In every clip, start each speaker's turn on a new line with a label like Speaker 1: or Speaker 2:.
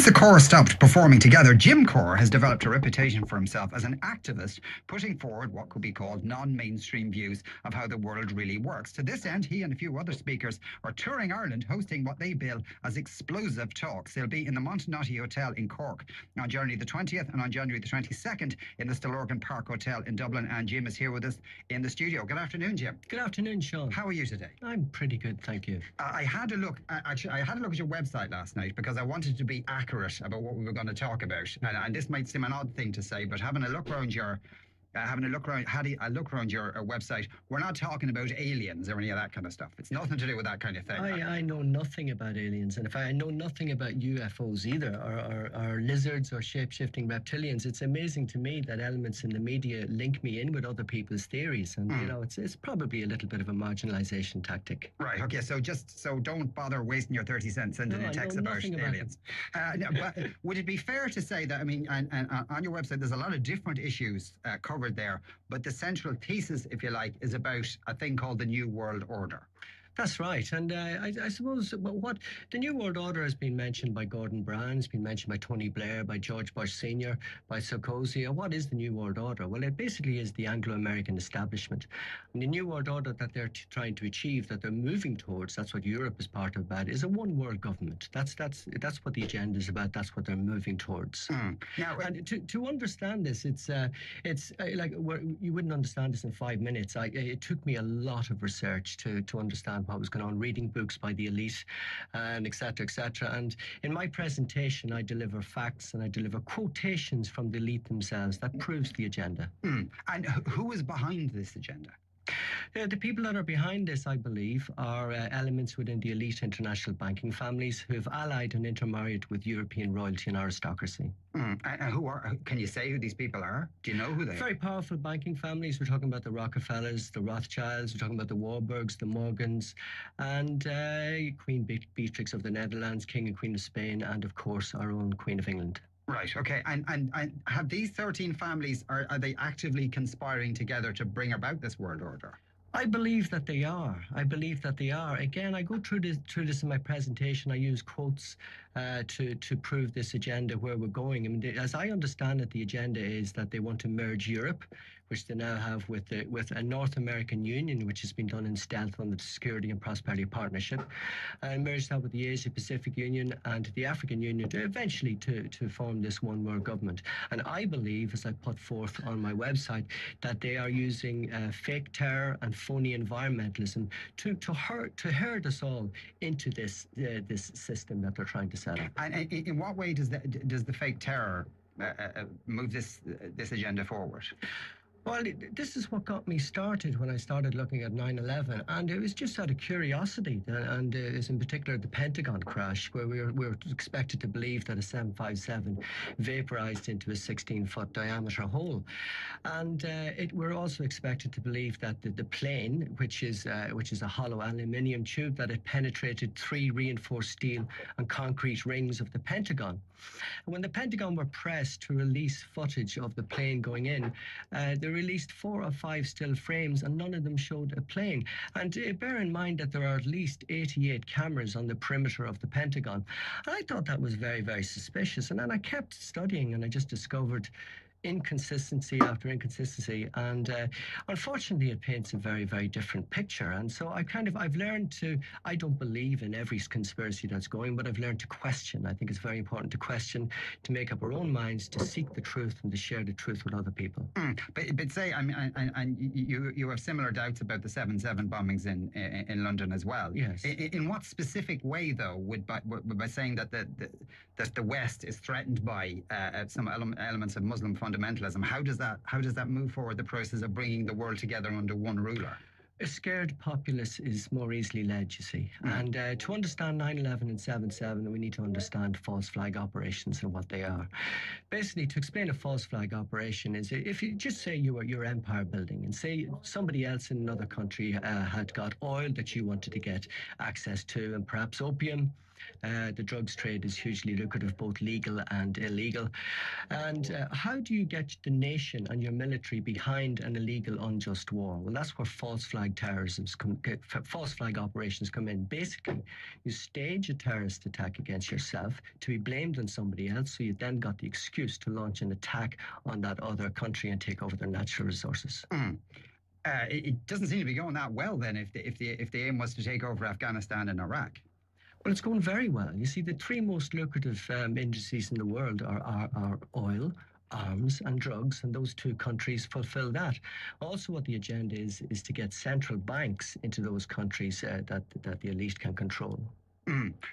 Speaker 1: Since the Corr stopped performing together, Jim Corr has developed a reputation for himself as an activist putting forward what could be called non-mainstream views of how the world really works. To this end, he and a few other speakers are touring Ireland, hosting what they bill as explosive talks. They'll be in the Montenotte Hotel in Cork on January the 20th and on January the 22nd in the Stillorgan Park Hotel in Dublin. And Jim is here with us in the studio. Good afternoon, Jim.
Speaker 2: Good afternoon, Sean.
Speaker 1: How are you today?
Speaker 2: I'm pretty good, thank you.
Speaker 1: I had a look. Actually, I had a look at your website last night because I wanted to be accurate about what we were going to talk about. And this might seem an odd thing to say, but having a look around your website, we're not talking about aliens or any of that kind of stuff. It's nothing to do with that kind of thing.
Speaker 2: I know nothing about aliens, and if I know nothing about UFOs either, or lizards or shape-shifting reptilians. It's amazing to me that elements in the media link me in with other people's theories, and you know, it's probably a little bit of a marginalization tactic.
Speaker 1: Right. Okay. So don't bother wasting your 30 cents sending a text about aliens. But would it be fair to say that, I mean, and on your website, there's a lot of different issues covered there, but the central thesis, if you like, is about a thing called the New World Order.
Speaker 2: That's right, and I suppose what the New World Order has been mentioned by Gordon Brown, it's been mentioned by Tony Blair, by George Bush Sr., by Sarkozy. What is the New World Order? Well, it basically is the Anglo-American establishment. And the New World Order that they're trying to achieve, that they're moving towards, that's what Europe is part of that, is a one-world government. That's what the agenda is about. That's what they're moving towards. Now, and to understand this, it's like you wouldn't understand this in 5 minutes. It took me a lot of research to understand what was going on, reading books by the elite, and etc. And in my presentation, I deliver facts and I deliver quotations from the elite themselves that proves the agenda.
Speaker 1: And who is behind this agenda?
Speaker 2: The people that are behind this, I believe, are elements within the elite international banking families who have allied and intermarried with European royalty and aristocracy.
Speaker 1: And can you say who these people are? Do you know who they are?
Speaker 2: Very powerful banking families. We're talking about the Rockefellers, the Rothschilds, we're talking about the Warburgs, the Morgans, and Queen Beatrix of the Netherlands, King and Queen of Spain, and of course our own Queen of England.
Speaker 1: Right, okay. And have these 13 families, are they actively conspiring together to bring about this world order?
Speaker 2: I believe that they are. Again, I go through this in my presentation. I use quotes to prove this agenda, where we're going. I mean, as I understand it, the agenda is that they want to merge Europe, which they now have with a North American Union, which has been done in stealth under the Security and Prosperity Partnership, and merge that with the Asia-Pacific Union and the African Union to eventually to form this one world government. And I believe, as I put forth on my website, that they are using fake terror and phony environmentalism to herd us all into this system that they're trying to set up.
Speaker 1: And in what way does the fake terror move this agenda forward?
Speaker 2: Well, this is what got me started when I started looking at 9/11, and it was just out of curiosity, and it was in particular the Pentagon crash, where we were expected to believe that a 757 vaporized into a 16-foot diameter hole, and we're also expected to believe that the plane, which is a hollow aluminium tube, that it penetrated 3 reinforced steel and concrete rings of the Pentagon. And when the Pentagon were pressed to release footage of the plane going in, they released 4 or 5 still frames, and none of them showed a plane. And bear in mind that there are at least 88 cameras on the perimeter of the Pentagon. And I thought that was very, very suspicious. And then I kept studying, and I just discovered inconsistency after inconsistency, and unfortunately it paints a very, very different picture. And so I've learned I don't believe in every conspiracy that's going, but I've learned to question. I think it's very important to question, to make up our own minds, to seek the truth, and to share the truth with other people.
Speaker 1: But say, I mean, and you have similar doubts about the 7/7 bombings in London as well.
Speaker 2: Yes.
Speaker 1: In what specific way, though, by saying that the West is threatened by some elements of Muslim fundamentalism, how does that move forward the process of bringing the world together under one ruler?
Speaker 2: A scared populace is more easily led, you see. And to understand 9/11 and 7/7, we need to understand false flag operations and what they are. Basically, to explain a false flag operation is, if you just say you're empire building, and say somebody else in another country had got oil that you wanted to get access to, and perhaps opium, The drugs trade is hugely lucrative, both legal and illegal. And how do you get the nation and your military behind an illegal, unjust war? Well, that's where false flag false flag operations come in. Basically, you stage a terrorist attack against yourself to be blamed on somebody else, so you then got the excuse to launch an attack on that other country and take over their natural resources.
Speaker 1: It doesn't seem to be going that well then if the aim was to take over Afghanistan and Iraq.
Speaker 2: Well, it's going very well. You see, the three most lucrative industries in the world are oil, arms and drugs, and those two countries fulfill that. Also, what the agenda is to get central banks into those countries that the elite can control.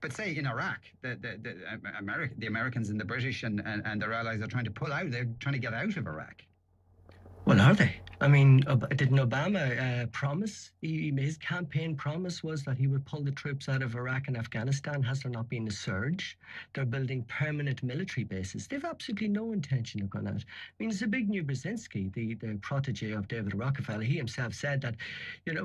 Speaker 1: But say in Iraq, the Americans and the British and their allies are trying to pull out. They're trying to get out of Iraq.
Speaker 2: Well, are they? I mean, didn't Obama promise? His campaign promise was that he would pull the troops out of Iraq and Afghanistan. Has there not been a surge? They're building permanent military bases. They've absolutely no intention of going out. I mean, Zbigniew Brzezinski, the protege of David Rockefeller, he himself said that, you know,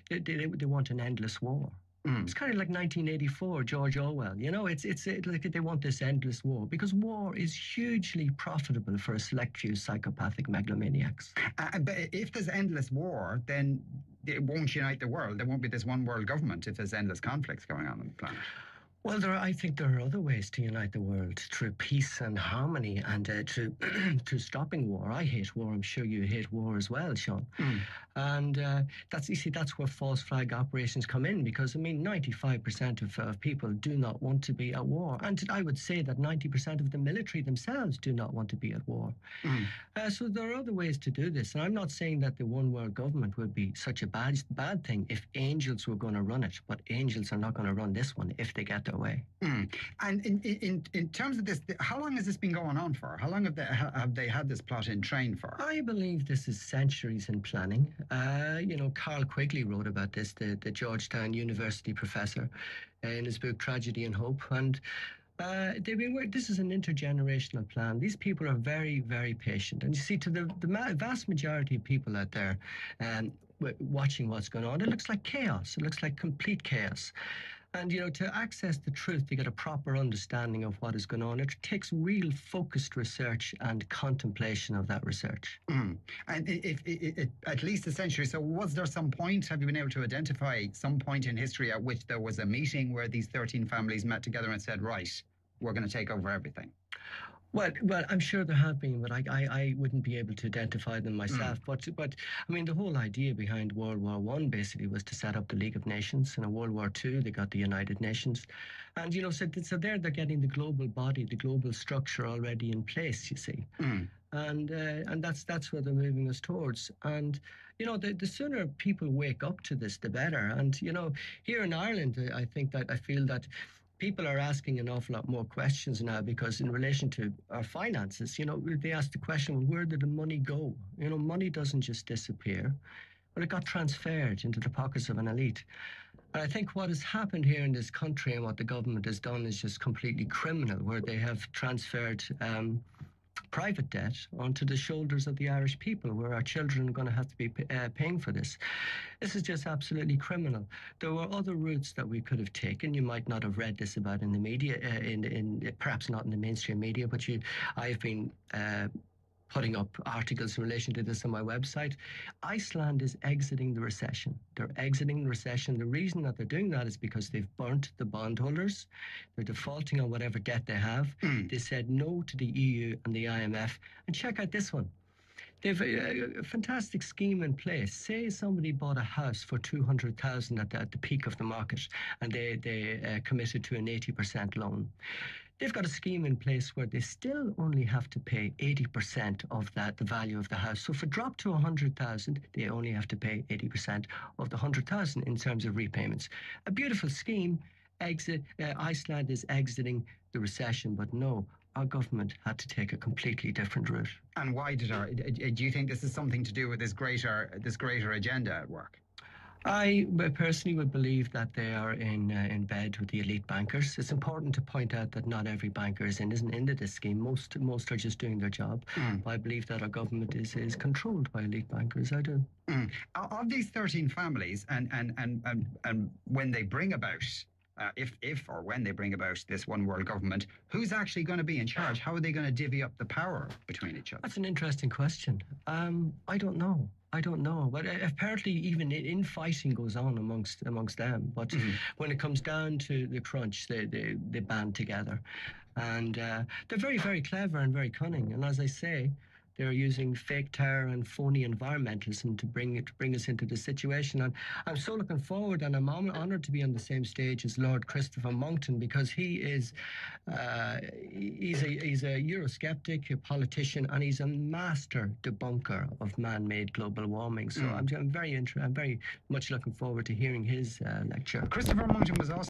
Speaker 2: they want an endless war. It's kind of like 1984, George Orwell. You know, it's like they want this endless war because war is hugely profitable for a select few psychopathic megalomaniacs.
Speaker 1: But if there's endless war, then it won't unite the world. There won't be this one world government if there's endless conflicts going on the planet.
Speaker 2: Well, I think there are other ways to unite the world through peace and harmony and through stopping war. I hate war. I'm sure you hate war as well, Sean. And that's where false flag operations come in because, I mean, 95% of people do not want to be at war. And I would say that 90% of the military themselves do not want to be at war. So there are other ways to do this. And I'm not saying that the one world government would be such a bad thing if angels were going to run it. But angels are not going to run this one if they get their way.
Speaker 1: And in terms of this, how long has this been going on for? How long have they had this plot in train for?
Speaker 2: I believe this is centuries in planning. You know, Carl Quigley wrote about this, the Georgetown University professor, in his book Tragedy and Hope. And this is an intergenerational plan. These people are very, very patient. And you see, to the vast majority of people out there watching what's going on, it looks like chaos. It looks like complete chaos. And, you know, to access the truth, to get a proper understanding of what is going on, it takes real focused research and contemplation of that research.
Speaker 1: And if at least a century, so was there some point, have you been able to identify some point in history at which there was a meeting where these 13 families met together and said, right, we're going to take over everything?
Speaker 2: Well, I'm sure there have been, but I wouldn't be able to identify them myself. But I mean, the whole idea behind World War I basically was to set up the League of Nations. And in World War II, they got the United Nations. And, you know, so there they're getting the global body, the global structure already in place, you see. And that's where they're moving us towards. And, you know, the sooner people wake up to this, the better. And, you know, here in Ireland, I feel that people are asking an awful lot more questions now because in relation to our finances, you know, they ask the question, well, where did the money go? You know, money doesn't just disappear. Well, it got transferred into the pockets of an elite. And I think what has happened here in this country and what the government has done is just completely criminal, where they have transferred private debt onto the shoulders of the Irish people, where our children are going to have to be paying for this. This is just absolutely criminal. There were other routes that we could have taken. You might not have read this about in the media, perhaps not in the mainstream media, but I've been putting up articles in relation to this on my website. Iceland is exiting the recession. They're exiting the recession. The reason that they're doing that is because they've burnt the bondholders. They're defaulting on whatever debt they have. They said no to the EU and the IMF. And check out this one. They've a fantastic scheme in place. Say somebody bought a house for 200,000 at the peak of the market, and they committed to an 80% loan. They've got a scheme in place where they still only have to pay 80% of the value of the house. So if it dropped to 100,000, they only have to pay 80% of the 100,000 in terms of repayments. A beautiful scheme. Iceland is exiting the recession, but no, our government had to take a completely different route.
Speaker 1: And why do you think this is something to do with this greater agenda at work?
Speaker 2: I personally would believe that they are in bed with the elite bankers. It's important to point out that not every banker isn't into this scheme. Most are just doing their job. I believe that our government is controlled by elite bankers. I do.
Speaker 1: Of these 13 families, and when they bring about if or when they bring about this one world government, who's actually going to be in charge? How are they going to divvy up the power between each other?
Speaker 2: That's an interesting question. I don't know. But apparently even infighting goes on amongst them. But when it comes down to the crunch, they band together, and they're very, very clever and very cunning. And as I say, they're using fake terror and phony environmentalism to bring us into this situation. And I'm so looking forward, and I'm honoured to be on the same stage as Lord Christopher Monckton, because he is he's a Eurosceptic, a politician, and he's a master debunker of man-made global warming. So I'm very much looking forward to hearing his lecture.
Speaker 1: Christopher Monckton was also